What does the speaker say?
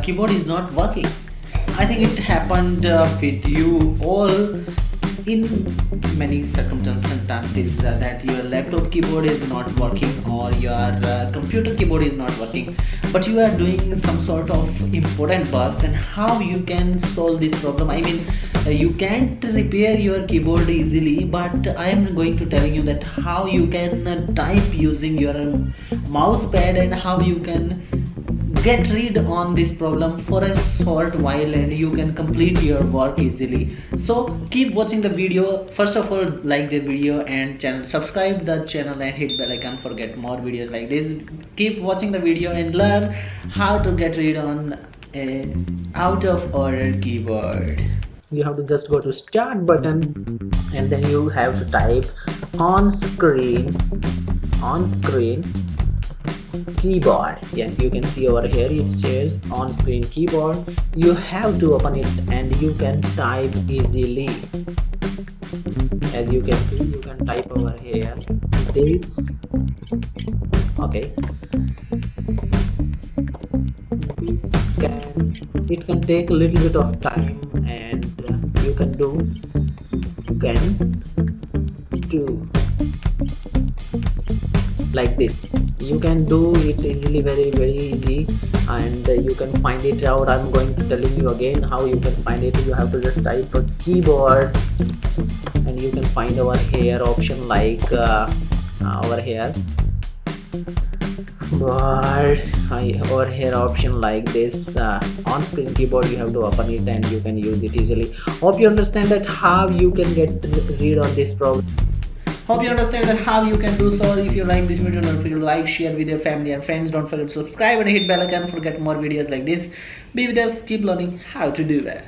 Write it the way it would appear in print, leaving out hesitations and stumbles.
keyboard is not working. I think it happened with you all in many circumstances that your laptop keyboard is not working or your computer keyboard is not working, but you are doing some sort of important work. Then how you can solve this problem? I mean, you can't repair your keyboard easily, but I am going to tell you that how you can type using your mouse pad and how you can get rid on this problem for a short while and you can complete your work easily. So keep watching the video. First of all, like the video and subscribe the channel and hit bell icon for get more videos like this. Keep watching the video and learn how to get rid on a out of order keyboard. You have to just go to start button and then you have to type on screen keyboard. Yes, you can see over here it says on screen keyboard. You have to open it and you can type easily. As you can see, you can type over here this. Okay, it can take a little bit of time and you can do like this. You can do it easily, very easy, and you can find it out. I'm going to telling you again how you can find it. You have to just type a keyboard and you can find over here option like over here over here option like this on screen keyboard. You have to open it and you can use it easily. Hope you understand that how you can get rid on this problem. Hope you understand that how you can do so. If you like this video, don't forget to like, share with your family and friends. Don't forget to subscribe and hit bell icon for get more videos like this. Be with us, keep learning how to do that.